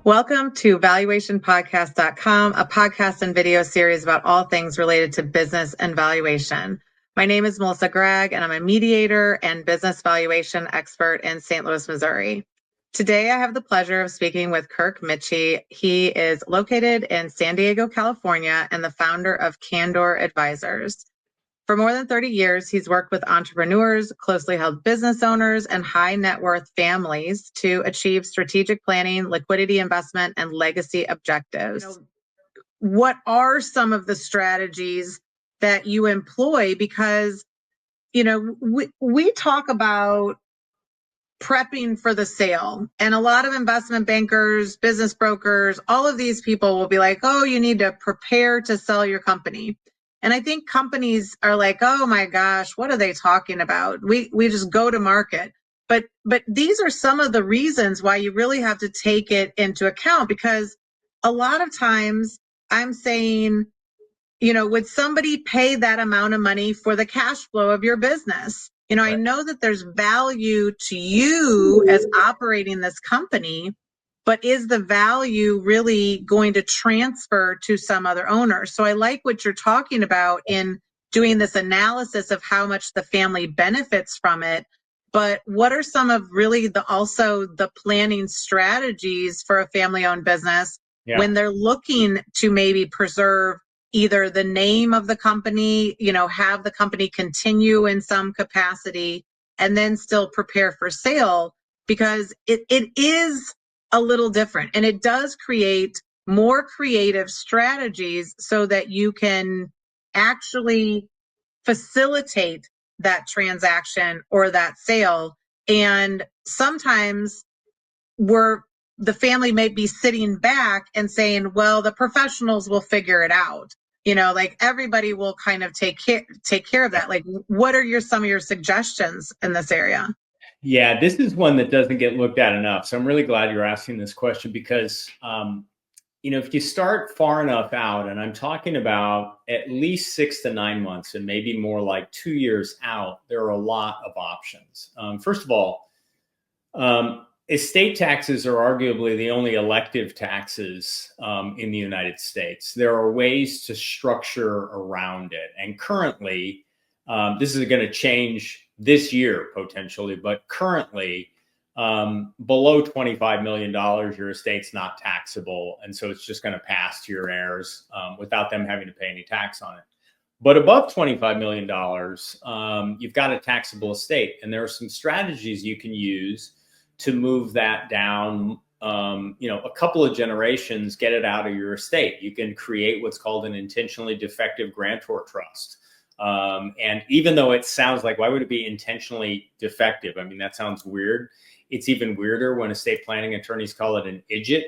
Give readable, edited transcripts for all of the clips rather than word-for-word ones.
Welcome to valuationpodcast.com, a podcast and video series about all things related to business and valuation. My name is Melissa Gragg, and I'm a mediator and business valuation expert in St. Louis, Missouri. Today, I have the pleasure of speaking with Kirk Michie. He is located in San Diego, California, and the founder of Candor Advisors. For more than 30 years, he's worked with entrepreneurs, closely held business owners, and high net worth families to achieve strategic planning, liquidity investment, and legacy objectives. What are some of the strategies that you employ? Because, we talk about prepping for the sale, and a lot of investment bankers, business brokers, all of these people will be like, oh, you need to prepare to sell your company. And I think companies are like, oh my gosh, what are they talking about? We just go to market. But these are some of the reasons why you really have to take it into account, because a lot of times I'm saying, would somebody pay that amount of money for the cash flow of your business? I know that there's value to you as operating this company, but is the value really going to transfer to some other owner? So I like what you're talking about in doing this analysis of how much the family benefits from it. But what are some of really also the planning strategies for a family-owned business when they're looking to maybe preserve either the name of the company, have the company continue in some capacity, and then still prepare for sale? Because it is a little different, and it does create more creative strategies so that you can actually facilitate that transaction or that sale. And sometimes the family may be sitting back and saying, well, the professionals will figure it out. Like everybody will kind of take care of that. Like, what are some of your suggestions in this area? Yeah, this is one that doesn't get looked at enough. So I'm really glad you're asking this question because, if you start far enough out, and I'm talking about at least 6 to 9 months and maybe more like 2 years out, there are a lot of options. First of all, estate taxes are arguably the only elective taxes in the United States. There are ways to structure around it. And currently, this is going to change this year potentially, but currently below $25 million, your estate's not taxable. And so it's just going to pass to your heirs without them having to pay any tax on it. But above $25 million, you've got a taxable estate. And there are some strategies you can use to move that down, a couple of generations, get it out of your estate. You can create what's called an intentionally defective grantor trust. And even though it sounds like, why would it be intentionally defective? I mean, that sounds weird. It's even weirder when estate planning attorneys call it an IDGIT,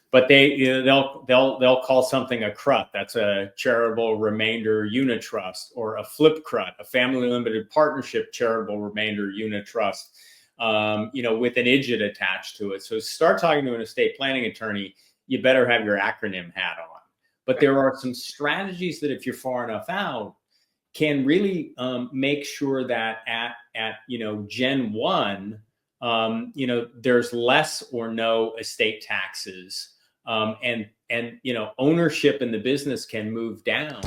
but they'll call something a CRUT. That's a charitable remainder unit trust, or a flip CRUT, a family limited partnership charitable remainder unit trust, with an IDGIT attached to it. So start talking to an estate planning attorney, you better have your acronym hat on. But there are some strategies that, if you're far enough out, can really make sure that at Gen 1, there's less or no estate taxes, and ownership in the business can move down.